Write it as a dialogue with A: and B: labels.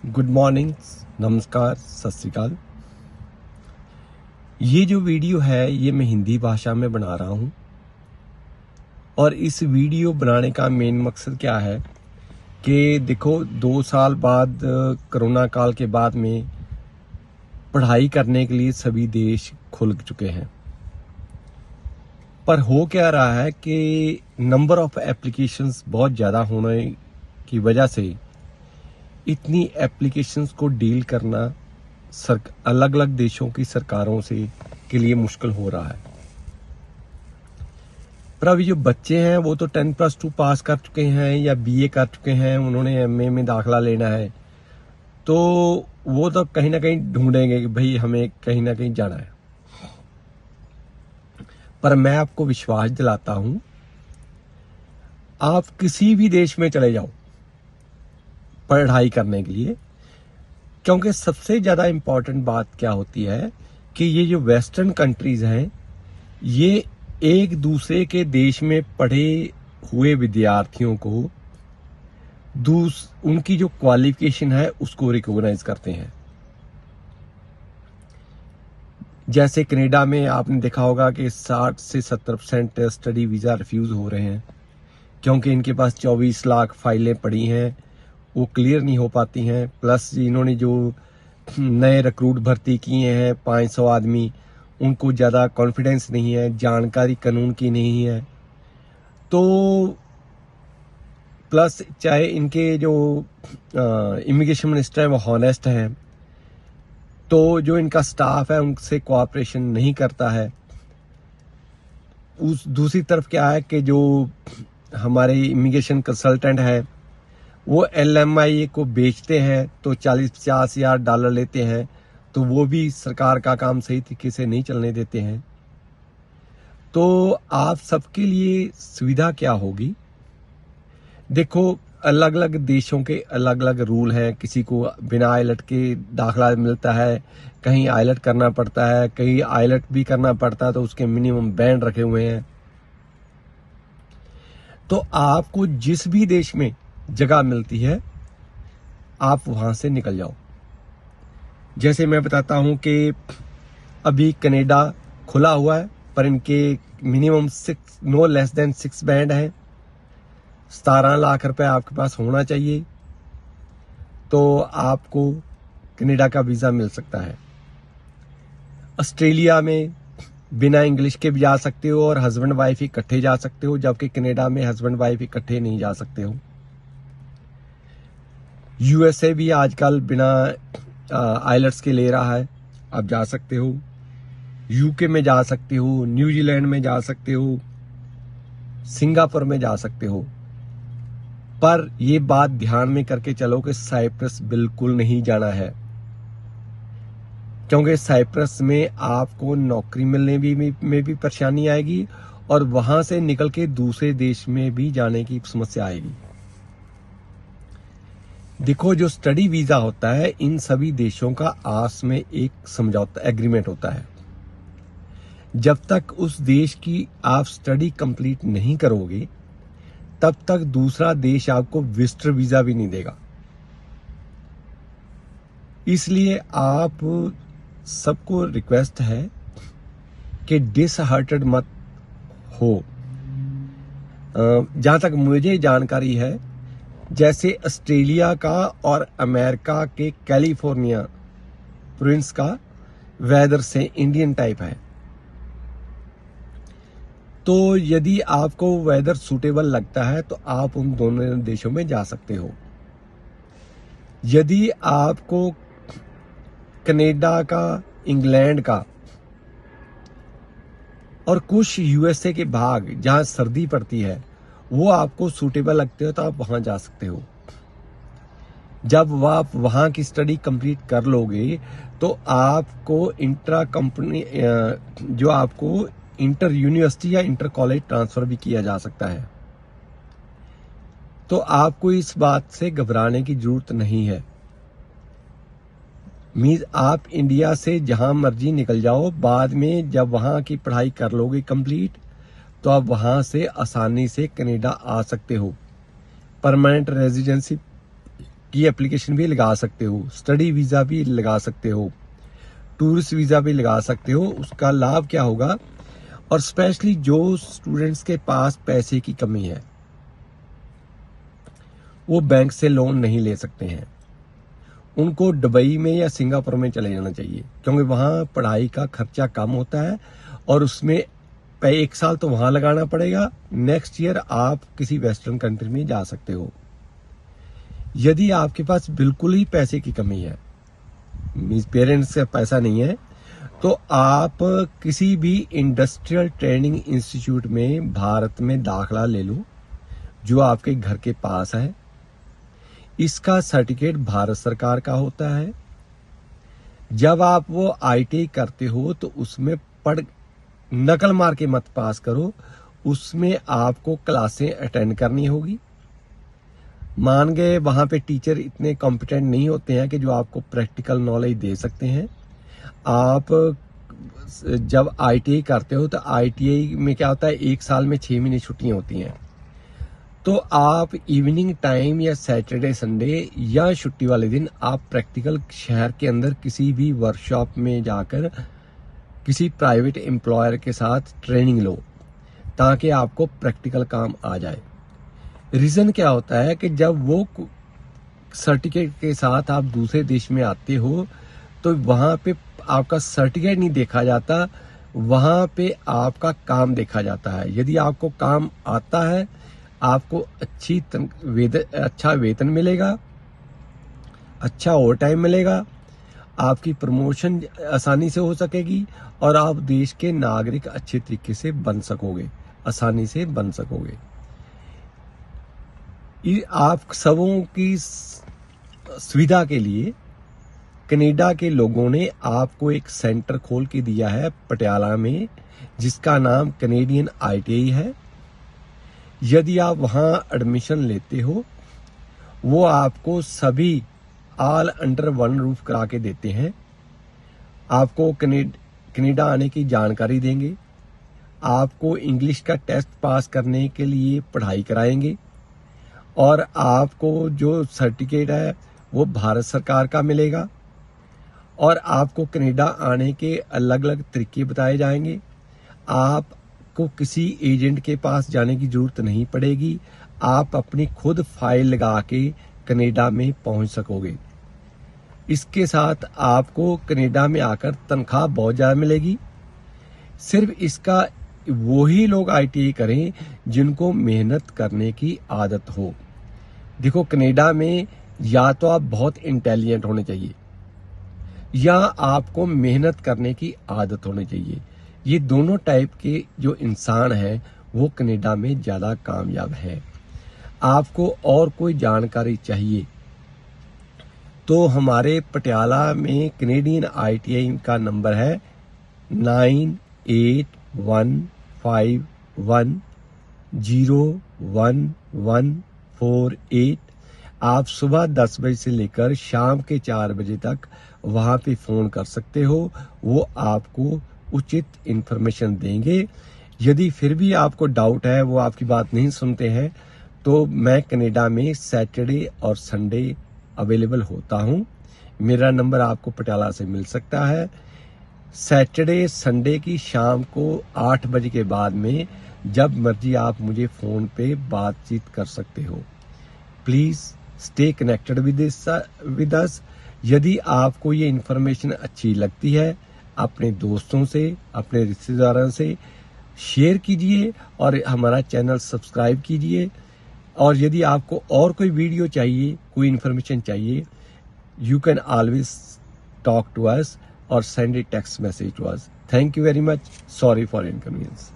A: Good morning, नमस्कार, सत श्री अकाल। ये जो वीडियो है ये मैं हिंदी भाषा में बना रहा हूँ और इस वीडियो बनाने का मेन मकसद क्या है कि देखो 2 साल बाद कोरोना काल के बाद में पढ़ाई करने के लिए सभी देश खुल चुके हैं, पर हो क्या रहा है कि नंबर ऑफ एप्लीकेशंस बहुत ज़्यादा होने की वजह से इतनी एप्लीकेशंस को डील करना अलग अलग देशों की सरकारों से के लिए मुश्किल हो रहा है। पर अभी जो बच्चे हैं वो तो 10+2 पास कर चुके हैं या बीए कर चुके हैं, उन्होंने एमए में दाखला लेना है, तो वो तो कहीं ना कहीं ढूंढेंगे कि भाई हमें कहीं ना कहीं जाना है। पर मैं आपको विश्वास दिलाता हूं, आप किसी भी देश में चले जाओ पढ़ाई करने के लिए, क्योंकि सबसे ज्यादा इंपॉर्टेंट बात क्या होती है कि ये जो वेस्टर्न कंट्रीज हैं ये एक दूसरे के देश में पढ़े हुए विद्यार्थियों को उनकी जो क्वालिफिकेशन है उसको रिकॉग्नाइज करते हैं। जैसे कनाडा में आपने देखा होगा कि 60 से 70% स्टडी वीजा रिफ्यूज हो रहे हैं क्योंकि इनके पास 24 लाख फाइलें पड़ी हैं, वो क्लियर नहीं हो पाती हैं। प्लस इन्होंने जो नए रिक्रूट भर्ती किए हैं 500 आदमी, उनको ज़्यादा कॉन्फिडेंस नहीं है, जानकारी कानून की नहीं है। तो प्लस चाहे इनके जो इमिग्रेशन मिनिस्टर है वो हॉनेस्ट हैं, तो जो इनका स्टाफ है उनसे कोऑपरेशन नहीं करता है। उस दूसरी तरफ क्या है कि जो हमारे इमिग्रेशन कंसल्टेंट है वो LMI को बेचते हैं तो 40-50 हजार डॉलर लेते हैं, तो वो भी सरकार का काम सही तरीके से नहीं चलने देते हैं। तो आप सबके लिए सुविधा क्या होगी? देखो अलग अलग देशों के अलग अलग रूल हैं। किसी को बिना आइलेट के दाखला मिलता है, कहीं आइलेट करना पड़ता है, कहीं आइलेट भी करना पड़ता है तो उसके मिनिमम बैंड रखे हुए हैं। तो आपको जिस भी देश में जगह मिलती है आप वहां से निकल जाओ। जैसे मैं बताता हूं कि अभी कनाडा खुला हुआ है पर इनके minimum 6 no less than 6 band है। 17 लाख रुपए आपके पास होना चाहिए तो आपको कनाडा का वीजा मिल सकता है। ऑस्ट्रेलिया में बिना इंग्लिश के भी जा सकते हो और हस्बैंड वाइफ इकट्ठे जा सकते हो, जबकि कनाडा में हस्बैंड वाइफ इकट्ठे नहीं जा सकते हो। USA भी आजकल बिना आइलेट्स के ले रहा है, आप जा सकते हो। UK में जा सकते हो, न्यूजीलैंड में जा सकते हो, सिंगापुर में जा सकते हो। पर यह बात ध्यान में करके चलो कि साइप्रस बिल्कुल नहीं जाना है, क्योंकि साइप्रस में आपको नौकरी मिलने में भी परेशानी आएगी और वहां से निकल के दूसरे देश में भी जाने की समस्या आएगी। देखो जो स्टडी वीजा होता है इन सभी देशों का आपस में एक समझौता एग्रीमेंट होता है। जब तक उस देश की आप स्टडी कंप्लीट नहीं करोगे तब तक दूसरा देश आपको विजिटर वीजा भी नहीं देगा। इसलिए आप सबको रिक्वेस्ट है कि डिसहार्टेड मत हो। जहां तक मुझे जानकारी है, जैसे ऑस्ट्रेलिया का और अमेरिका के कैलिफोर्निया प्रोविंस का वेदर से इंडियन टाइप है, तो यदि आपको वेदर सूटेबल लगता है तो आप उन दोनों देशों में जा सकते हो। यदि आपको कनाडा का, इंग्लैंड का और कुछ USA के भाग जहां सर्दी पड़ती है वो आपको सूटेबल लगते हो तो आप वहां जा सकते हो। जब आप वहां की स्टडी कंप्लीट कर लोगे तो आपको इंट्रा कंपनी जो आपको इंटर यूनिवर्सिटी या इंटर कॉलेज ट्रांसफर भी किया जा सकता है। तो आपको इस बात से घबराने की जरूरत नहीं है। मींस आप इंडिया से जहां मर्जी निकल जाओ, बाद में जब वहां की पढ़ाई कर लोगे कंप्लीट तो आप वहां से आसानी से कनाडा आ सकते हो। परमानेंट रेजिडेंसी की एप्लीकेशन भी लगा सकते हो, स्टडी वीज़ा भी लगा सकते हो, टूरिस्ट वीज़ा भी लगा सकते हो। उसका लाभ क्या होगा, और स्पेशली जो स्टूडेंट्स के पास पैसे की कमी है, वो बैंक से लोन नहीं ले सकते हैं, उनको दुबई में या सिंगापुर में चले जाना चाहिए, क्योंकि वहाँ पढ़ाई का खर्चा कम होता है और उसमें 1 साल तो वहाँ लगाना पड़ेगा, नेक्स्ट ईयर आप किसी वेस्टर्न कंट्री में जा सकते हो। यदि आपके पास बिल्कुल ही पैसे की कमी है, मींस पेरेंट्स का पैसा नहीं है, तो आप किसी भी इंडस्ट्रियल ट्रेनिंग इंस्टीट्यूट में भारत में दाखला ले लो जो आपके घर के पास है। इसका सर्टिफिकेट भारत सरकार का होता है। जब आप वो आईटीआई करते हो तो उसमें नकल मार के मत पास करो, उसमें आपको क्लासें अटेंड करनी होगी। मान गए वहां पे टीचर इतने कॉम्पिटेंट नहीं होते हैं कि जो आपको प्रैक्टिकल नॉलेज दे सकते हैं। आप जब आईटीआई करते हो तो आईटीआई में क्या होता है, 1 साल में 6 महीने छुट्टियां होती हैं, तो आप इवनिंग टाइम या सैटरडे संडे या छुट्टी वाले दिन आप प्रैक्टिकल शहर के अंदर किसी भी वर्कशॉप में जाकर किसी प्राइवेट एम्प्लॉयर के साथ ट्रेनिंग लो, ताकि आपको प्रैक्टिकल काम आ जाए। रीजन क्या होता है कि जब वो सर्टिफिकेट के साथ आप दूसरे देश में आते हो तो वहां पे आपका सर्टिफिकेट नहीं देखा जाता, वहां पे आपका काम देखा जाता है। यदि आपको काम आता है, आपको अच्छा वेतन मिलेगा, अच्छा ओवर टाइम मिलेगा, आपकी प्रमोशन आसानी से हो सकेगी और आप देश के नागरिक अच्छे तरीके से बन सकोगे, आसानी से बन सकोगे। आप सबों की सुविधा के लिए कनाडा के लोगों ने आपको एक सेंटर खोल के दिया है पटियाला में, जिसका नाम कनेडियन आईटीआई है। यदि आप वहां एडमिशन लेते हो, वो आपको सभी ऑल अंडर वन रूफ करा के देते हैं। आपको कनाडा आने की जानकारी देंगे, आपको इंग्लिश का टेस्ट पास करने के लिए पढ़ाई कराएंगे और आपको जो सर्टिफिकेट है वो भारत सरकार का मिलेगा और आपको कनाडा आने के अलग अलग तरीके बताए जाएंगे। आपको किसी एजेंट के पास जाने की जरूरत नहीं पड़ेगी, आप अपनी खुद फाइल लगा के कनाडा में पहुंच सकोगे। इसके साथ आपको कनाडा में आकर तनख्वाह बहुत ज्यादा मिलेगी। सिर्फ इसका वही लोग आईटीआई करें जिनको मेहनत करने की आदत हो। देखो, कनाडा में या तो आप बहुत इंटेलिजेंट होने चाहिए या आपको मेहनत करने की आदत होनी चाहिए। ये दोनों टाइप के जो इंसान हैं वो कनाडा में ज्यादा कामयाब है। आपको और कोई जानकारी चाहिए तो हमारे पटियाला में कनेडियन आईटीआई का नंबर है 9815101148। आप सुबह 10 बजे से लेकर शाम के 4 बजे तक वहां पे फोन कर सकते हो, वो आपको उचित इंफॉर्मेशन देंगे। यदि फिर भी आपको डाउट है, वो आपकी बात नहीं सुनते हैं, तो मैं कनाडा में सैटरडे और संडे अवेलेबल होता हूं। मेरा नंबर आपको पटियाला से मिल सकता है। सैटरडे संडे की शाम को 8 बजे के बाद में जब मर्जी आप मुझे फोन पे बातचीत कर सकते हो। Please stay connected with us. यदि आपको ये इन्फॉर्मेशन अच्छी लगती है, अपने दोस्तों से, अपने रिश्तेदारों से शेयर कीजिए और हमारा चैनल सब्सक्राइब कीजिए। और यदि आपको और कोई वीडियो चाहिए, कोई इन्फॉर्मेशन चाहिए, you can always talk to us और send a text message to us. Thank you very much. Sorry for inconvenience.